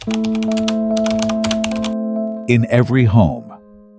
In every home,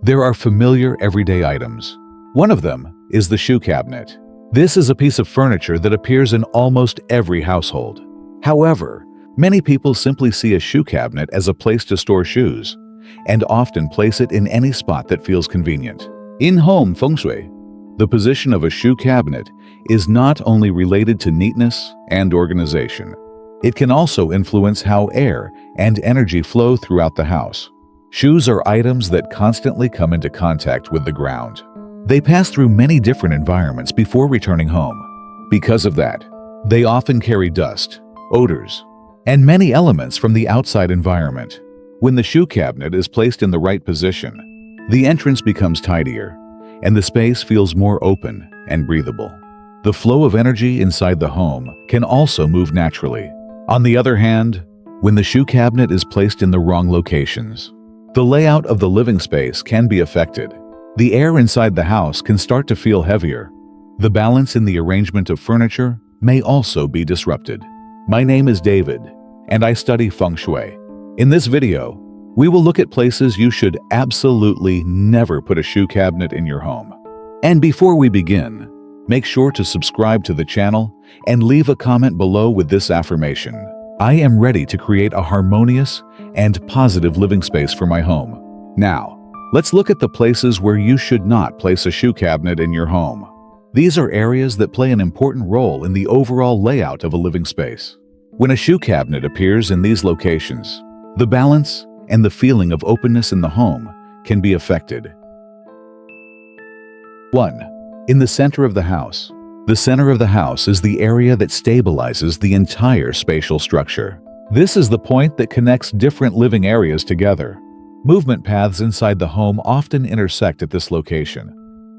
there are familiar everyday items. One of them is the shoe cabinet. This is a piece of furniture that appears in almost every household. However, many people simply see a shoe cabinet as a place to store shoes, and often place it in any spot that feels convenient. In home Feng Shui, the position of a shoe cabinet is not only related to neatness and organization. It can also influence how air and energy flow throughout the house. Shoes are items that constantly come into contact with the ground. They pass through many different environments before returning home. Because of that, they often carry dust, odors, and many elements from the outside environment. When the shoe cabinet is placed in the right position, the entrance becomes tidier, and the space feels more open and breathable. The flow of energy inside the home can also move naturally. On the other hand, when the shoe cabinet is placed in the wrong locations, the layout of the living space can be affected. The air inside the house can start to feel heavier. The balance in the arrangement of furniture may also be disrupted. My name is David, and I study Feng Shui. In this video, we will look at places you should absolutely never put a shoe cabinet in your home. And before we begin, make sure to subscribe to the channel and leave a comment below with this affirmation: I am ready to create a harmonious and positive living space for my home. Now, let's look at the places where you should not place a shoe cabinet in your home. These are areas that play an important role in the overall layout of a living space. When a shoe cabinet appears in these locations, the balance and the feeling of openness in the home can be affected. 1. In the center of the house. The center of the house is the area that stabilizes the entire spatial structure. This is the point that connects different living areas together. Movement paths inside the home often intersect at this location.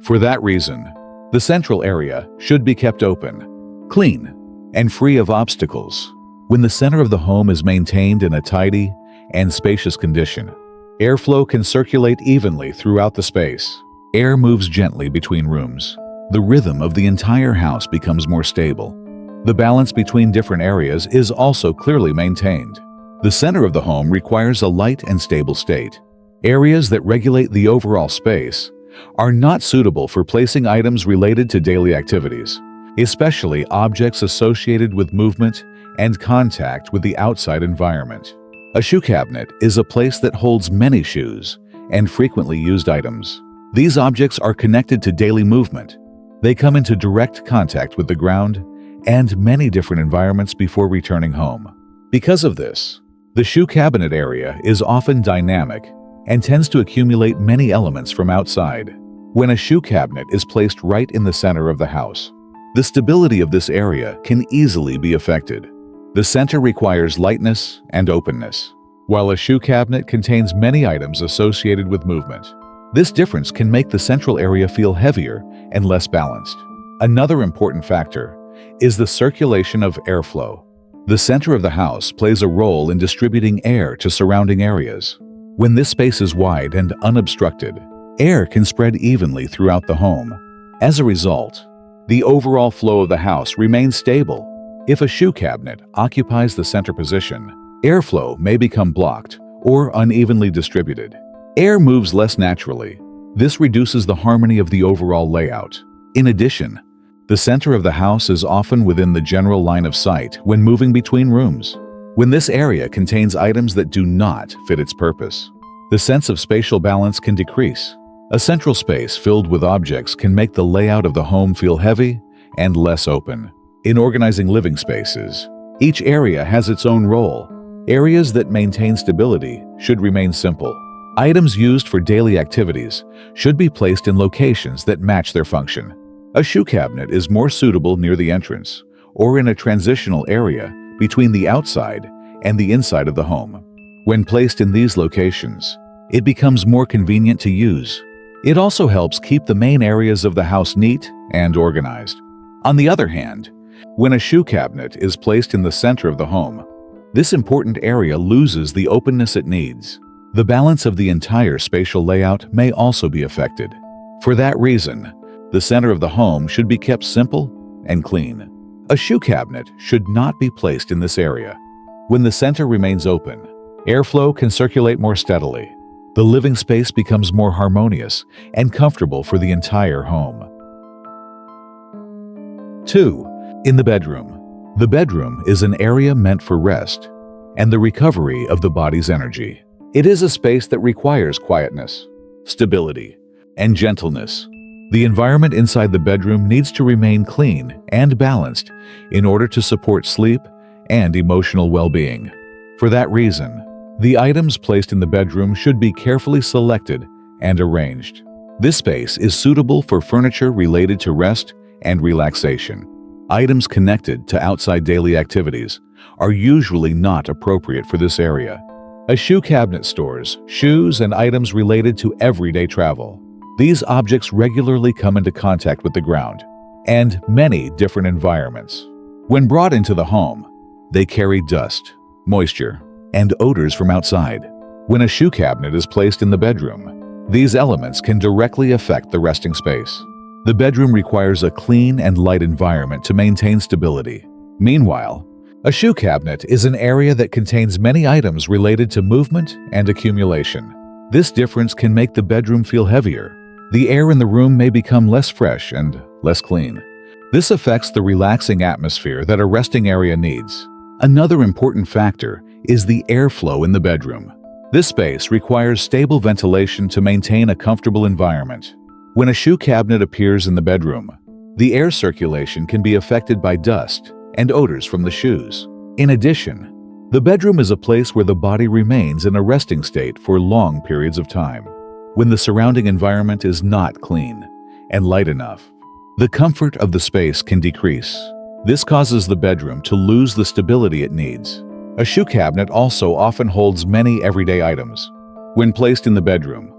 For that reason, the central area should be kept open, clean, and free of obstacles. When the center of the home is maintained in a tidy and spacious condition, airflow can circulate evenly throughout the space. Air moves gently between rooms. The rhythm of the entire house becomes more stable. The balance between different areas is also clearly maintained. The center of the home requires a light and stable state. Areas that regulate the overall space are not suitable for placing items related to daily activities, especially objects associated with movement and contact with the outside environment. A shoe cabinet is a place that holds many shoes and frequently used items. These objects are connected to daily movement. They come into direct contact with the ground and many different environments before returning home. Because of this, the shoe cabinet area is often dynamic and tends to accumulate many elements from outside. When a shoe cabinet is placed right in the center of the house, the stability of this area can easily be affected. The center requires lightness and openness, while a shoe cabinet contains many items associated with movement. This difference can make the central area feel heavier and less balanced. Another important factor is the circulation of airflow. The center of the house plays a role in distributing air to surrounding areas. When this space is wide and unobstructed, air can spread evenly throughout the home. As a result, the overall flow of the house remains stable. If a shoe cabinet occupies the center position, airflow may become blocked or unevenly distributed. Air moves less naturally. This reduces the harmony of the overall layout. In addition, the center of the house is often within the general line of sight when moving between rooms. When this area contains items that do not fit its purpose, the sense of spatial balance can decrease. A central space filled with objects can make the layout of the home feel heavy and less open. In organizing living spaces, each area has its own role. Areas that maintain stability should remain simple. Items used for daily activities should be placed in locations that match their function. A shoe cabinet is more suitable near the entrance or in a transitional area between the outside and the inside of the home. When placed in these locations, it becomes more convenient to use. It also helps keep the main areas of the house neat and organized. On the other hand, when a shoe cabinet is placed in the center of the home, this important area loses the openness it needs. The balance of the entire spatial layout may also be affected. For that reason, the center of the home should be kept simple and clean. A shoe cabinet should not be placed in this area. When the center remains open, Airflow can circulate more steadily. The living space becomes more harmonious and comfortable for the entire home. 2. In the bedroom. The bedroom is an area meant for rest and the recovery of the body's energy. It is a space that requires quietness, stability, and gentleness. The environment inside the bedroom needs to remain clean and balanced in order to support sleep and emotional well-being. For that reason, the items placed in the bedroom should be carefully selected and arranged. This space is suitable for furniture related to rest and relaxation. Items connected to outside daily activities are usually not appropriate for this area. A shoe cabinet stores shoes and items related to everyday travel. These objects regularly come into contact with the ground and many different environments. When brought into the home, they carry dust, moisture, and odors from outside. When a shoe cabinet is placed in the bedroom, these elements can directly affect the resting space. The bedroom requires a clean and light environment to maintain stability. Meanwhile, a shoe cabinet is an area that contains many items related to movement and accumulation. This difference can make the bedroom feel heavier. The air in the room may become less fresh and less clean. This affects the relaxing atmosphere that a resting area needs. Another important factor is the airflow in the bedroom. This space requires stable ventilation to maintain a comfortable environment. When a shoe cabinet appears in the bedroom, the air circulation can be affected by dust and odors from the shoes. In addition, the bedroom is a place where the body remains in a resting state for long periods of time. When the surrounding environment is not clean and light enough, the comfort of the space can decrease. This causes the bedroom to lose the stability it needs. A shoe cabinet also often holds many everyday items. When placed in the bedroom,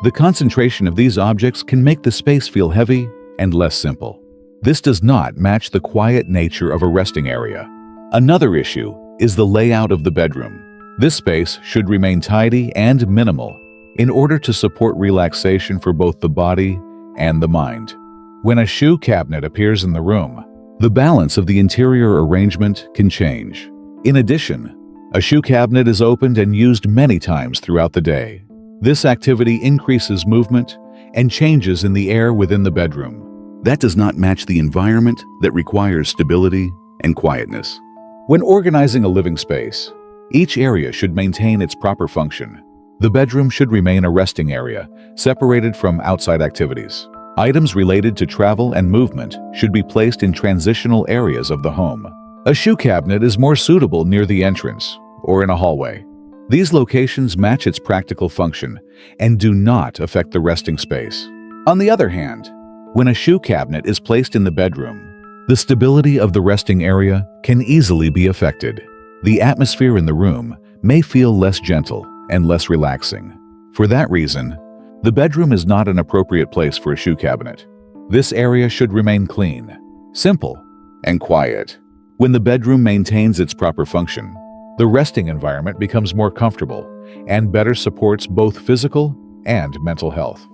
the concentration of these objects can make the space feel heavy and less simple. This does not match the quiet nature of a resting area. Another issue is the layout of the bedroom. This space should remain tidy and minimal in order to support relaxation for both the body and the mind. When a shoe cabinet appears in the room, the balance of the interior arrangement can change. In addition, a shoe cabinet is opened and used many times throughout the day. This activity increases movement and changes in the air within the bedroom. That does not match the environment that requires stability and quietness. When organizing a living space, each area should maintain its proper function. The bedroom should remain a resting area, separated from outside activities. Items related to travel and movement should be placed in transitional areas of the home. A shoe cabinet is more suitable near the entrance or in a hallway. These locations match its practical function and do not affect the resting space. On the other hand, when a shoe cabinet is placed in the bedroom, the stability of the resting area can easily be affected. The atmosphere in the room may feel less gentle and less relaxing. For that reason, the bedroom is not an appropriate place for a shoe cabinet. This area should remain clean, simple, and quiet. When the bedroom maintains its proper function, the resting environment becomes more comfortable and better supports both physical and mental health.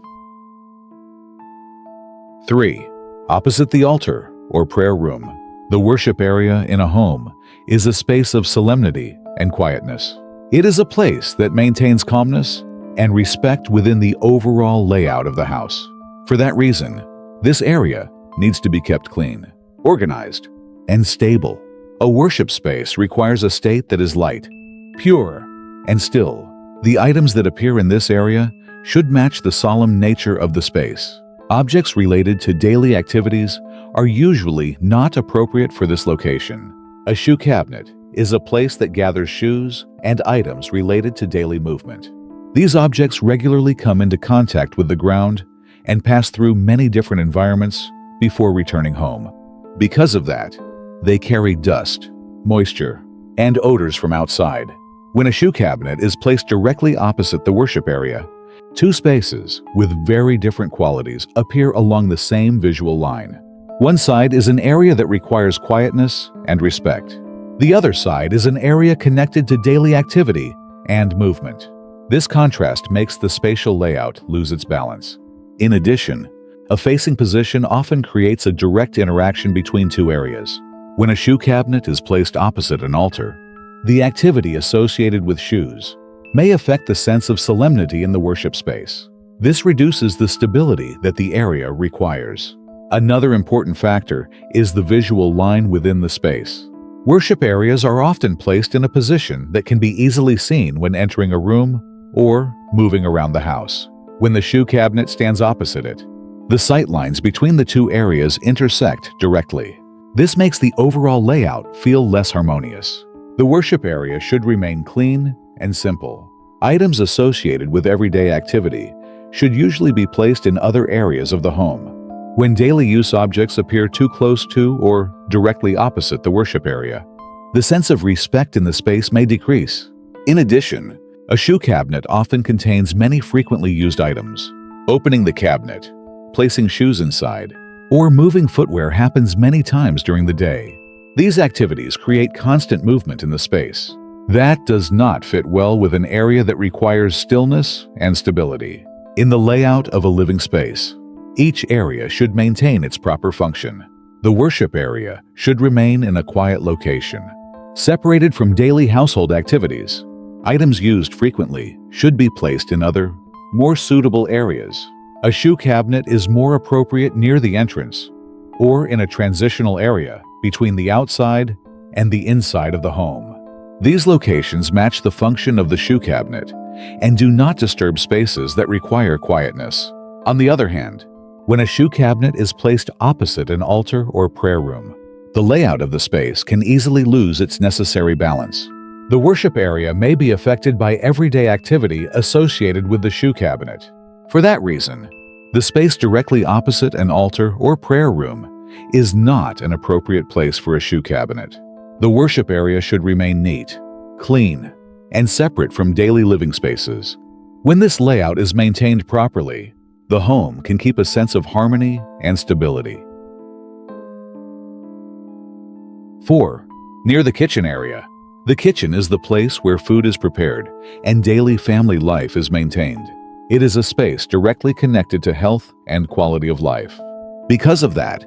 3. Opposite the altar or prayer room. The worship area in a home is a space of solemnity and quietness. It is a place that maintains calmness and respect within the overall layout of the house. For that reason, this area needs to be kept clean, organized, and stable. A worship space requires a state that is light, pure, and still. The items that appear in this area should match the solemn nature of the space. Objects related to daily activities are usually not appropriate for this location. A shoe cabinet is a place that gathers shoes and items related to daily movement. These objects regularly come into contact with the ground and pass through many different environments before returning home. Because of that, they carry dust, moisture, and odors from outside. When a shoe cabinet is placed directly opposite the worship area, two spaces with very different qualities appear along the same visual line. One side is an area that requires quietness and respect. The other side is an area connected to daily activity and movement. This contrast makes the spatial layout lose its balance. In addition, a facing position often creates a direct interaction between two areas. When a shoe cabinet is placed opposite an altar, the activity associated with shoes may affect the sense of solemnity in the worship space. This reduces the stability that the area requires. Another important factor is the visual line within the space. Worship areas are often placed in a position that can be easily seen when entering a room or moving around the house. When the shoe cabinet stands opposite it, the sight lines between the two areas intersect directly. This makes the overall layout feel less harmonious. The worship area should remain clean and simple. Items associated with everyday activity should usually be placed in other areas of the home. When daily use objects appear too close to or directly opposite the worship area, the sense of respect in the space may decrease. In addition, a shoe cabinet often contains many frequently used items. Opening the cabinet, placing shoes inside, or moving footwear happens many times during the day. These activities create constant movement in the space. That does not fit well with an area that requires stillness and stability. In the layout of a living space, each area should maintain its proper function. The worship area should remain in a quiet location, separated from daily household activities. Items used frequently should be placed in other, more suitable areas. A shoe cabinet is more appropriate near the entrance or in a transitional area between the outside and the inside of the home. These locations match the function of the shoe cabinet and do not disturb spaces that require quietness. On the other hand, when a shoe cabinet is placed opposite an altar or prayer room, the layout of the space can easily lose its necessary balance. The worship area may be affected by everyday activity associated with the shoe cabinet. For that reason, the space directly opposite an altar or prayer room is not an appropriate place for a shoe cabinet. The worship area should remain neat, clean, and separate from daily living spaces. When this layout is maintained properly, the home can keep a sense of harmony and stability. 4. Near the kitchen area. The kitchen is the place where food is prepared and daily family life is maintained. It is a space directly connected to health and quality of life. Because of that,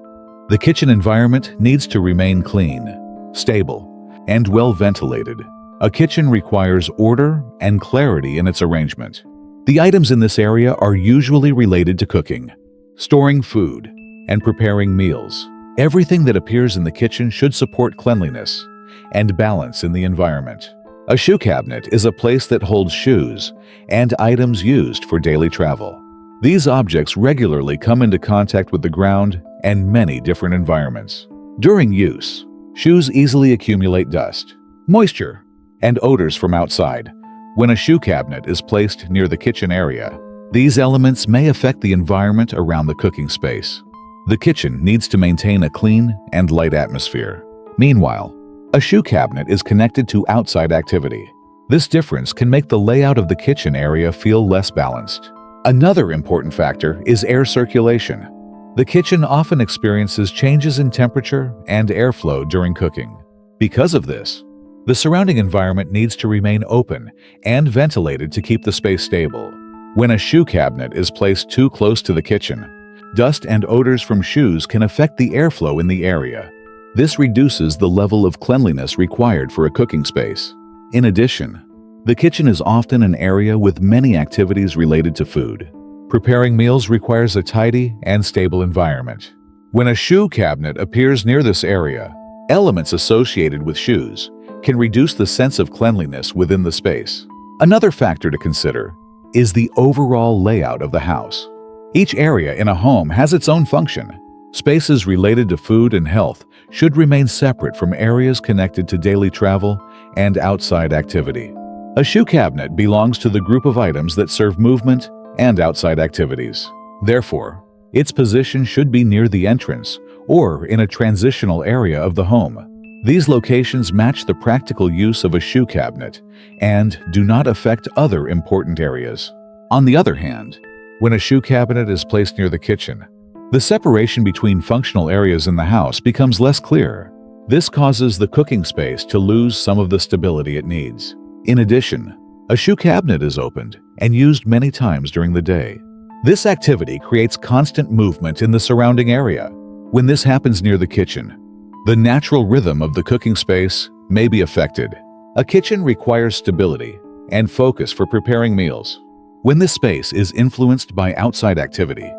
the kitchen environment needs to remain clean, stable, and well ventilated. A kitchen requires order and clarity in its arrangement. The items in this area are usually related to cooking, storing food, and preparing meals. Everything that appears in the kitchen should support cleanliness and balance in the environment. A shoe cabinet is a place that holds shoes and items used for daily travel. These objects regularly come into contact with the ground and many different environments. During use, shoes easily accumulate dust, moisture, and odors from outside. When a shoe cabinet is placed near the kitchen area, these elements may affect the environment around the cooking space. The kitchen needs to maintain a clean and light atmosphere. Meanwhile, a shoe cabinet is connected to outside activity. This difference can make the layout of the kitchen area feel less balanced. Another important factor is air circulation. The kitchen often experiences changes in temperature and airflow during cooking. Because of this, the surrounding environment needs to remain open and ventilated to keep the space stable. When a shoe cabinet is placed too close to the kitchen, dust and odors from shoes can affect the airflow in the area. This reduces the level of cleanliness required for a cooking space. In addition, the kitchen is often an area with many activities related to food. Preparing meals requires a tidy and stable environment. When a shoe cabinet appears near this area, elements associated with shoes can reduce the sense of cleanliness within the space. Another factor to consider is the overall layout of the house. Each area in a home has its own function. Spaces related to food and health should remain separate from areas connected to daily travel and outside activity. A shoe cabinet belongs to the group of items that serve movement and outside activities. Therefore, its position should be near the entrance or in a transitional area of the home. These locations match the practical use of a shoe cabinet and do not affect other important areas. On the other hand, when a shoe cabinet is placed near the kitchen, the separation between functional areas in the house becomes less clear. This causes the cooking space to lose some of the stability it needs. In addition, a shoe cabinet is opened and used many times during the day. This activity creates constant movement in the surrounding area. When this happens near the kitchen, the natural rhythm of the cooking space may be affected. A kitchen requires stability, and focus for preparing meals. When this space is influenced by outside activity,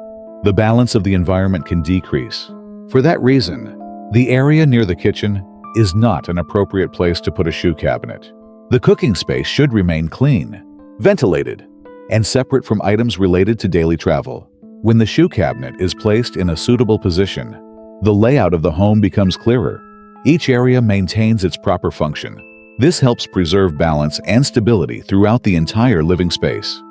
the balance of the environment can decrease. For that reason, the area near the kitchen is not an appropriate place to put a shoe cabinet. The cooking space should remain clean, ventilated, and separate from items related to daily travel. When the shoe cabinet is placed in a suitable position, the layout of the home becomes clearer. Each area maintains its proper function. This helps preserve balance and stability throughout the entire living space.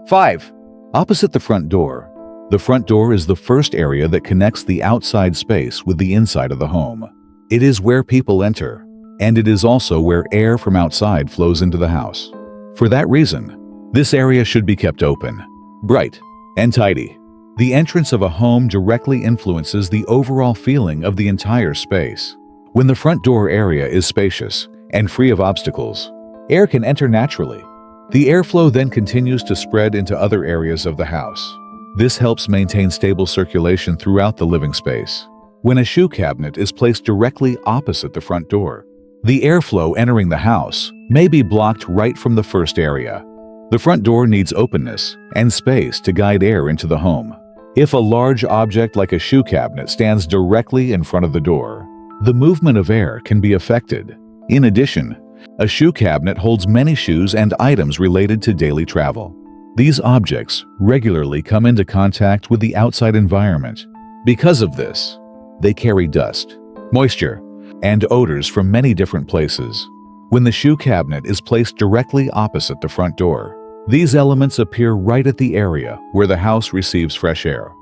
5. Opposite the front door. The front door is the first area that connects the outside space with the inside of the home. It is where people enter, and it is also where air from outside flows into the house. For that reason, this area should be kept open, bright, and tidy. The entrance of a home directly influences the overall feeling of the entire space. When the front door area is spacious and free of obstacles, air can enter naturally. The airflow then continues to spread into other areas of the house. This helps maintain stable circulation throughout the living space. When a shoe cabinet is placed directly opposite the front door, the airflow entering the house may be blocked right from the first area. The front door needs openness and space to guide air into the home. If a large object like a shoe cabinet stands directly in front of the door, the movement of air can be affected. In addition, a shoe cabinet holds many shoes and items related to daily travel. These objects regularly come into contact with the outside environment. Because of this, they carry dust, moisture, and odors from many different places. When the shoe cabinet is placed directly opposite the front door, these elements appear right at the area where the house receives fresh air.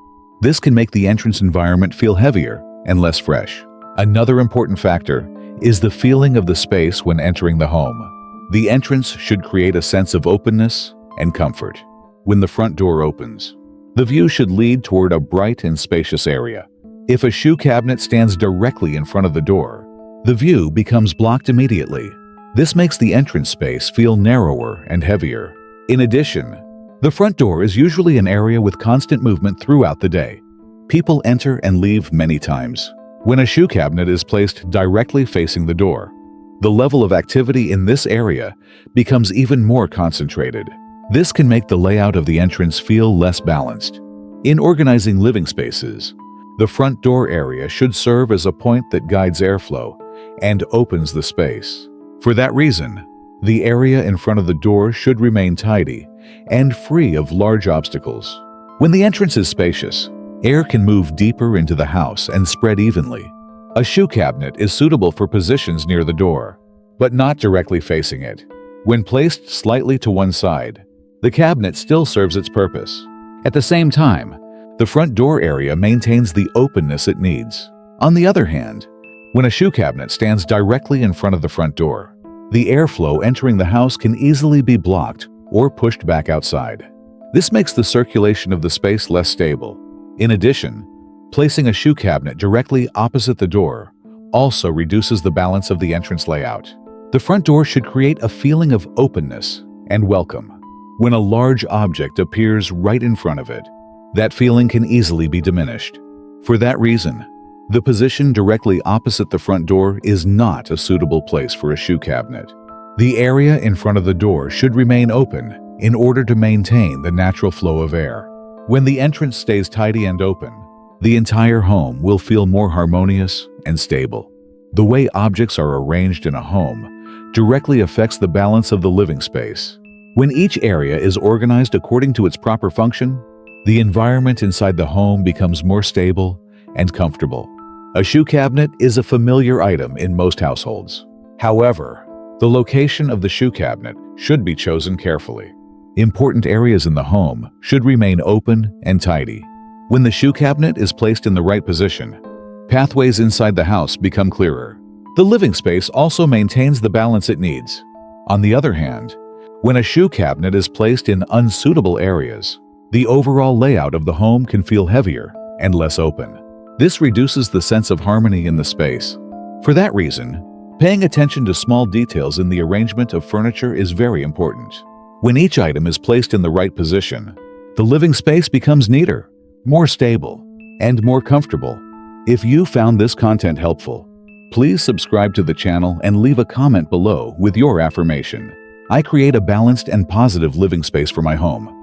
This can make the entrance environment feel heavier and less fresh. Another important factor is the feeling of the space when entering the home. The entrance should create a sense of openness and comfort. When the front door opens, the view should lead toward a bright and spacious area. If a shoe cabinet stands directly in front of the door, the view becomes blocked immediately. This makes the entrance space feel narrower and heavier. In addition, the front door is usually an area with constant movement throughout the day. People enter and leave many times. When a shoe cabinet is placed directly facing the door, the level of activity in this area becomes even more concentrated. This can make the layout of the entrance feel less balanced. In organizing living spaces, the front door area should serve as a point that guides airflow and opens the space. For that reason, the area in front of the door should remain tidy and free of large obstacles. When the entrance is spacious, air can move deeper into the house and spread evenly. A shoe cabinet is suitable for positions near the door, but not directly facing it. When placed slightly to one side, the cabinet still serves its purpose. At the same time, the front door area maintains the openness it needs. On the other hand, when a shoe cabinet stands directly in front of the front door, the airflow entering the house can easily be blocked or pushed back outside. This makes the circulation of the space less stable. In addition, placing a shoe cabinet directly opposite the door also reduces the balance of the entrance layout. The front door should create a feeling of openness and welcome. When a large object appears right in front of it, that feeling can easily be diminished. For that reason, the position directly opposite the front door is not a suitable place for a shoe cabinet. The area in front of the door should remain open in order to maintain the natural flow of air. When the entrance stays tidy and open, the entire home will feel more harmonious and stable. The way objects are arranged in a home directly affects the balance of the living space. When each area is organized according to its proper function, the environment inside the home becomes more stable and comfortable. A shoe cabinet is a familiar item in most households. However, the location of the shoe cabinet should be chosen carefully. Important areas in the home should remain open and tidy. When the shoe cabinet is placed in the right position, pathways inside the house become clearer. The living space also maintains the balance it needs. On the other hand, when a shoe cabinet is placed in unsuitable areas, the overall layout of the home can feel heavier and less open. This reduces the sense of harmony in the space. For that reason, paying attention to small details in the arrangement of furniture is very important. When each item is placed in the right position, the living space becomes neater, more stable, and more comfortable. If you found this content helpful, Please subscribe to the channel and leave a comment below with your affirmation. I create a balanced and positive living space for my home.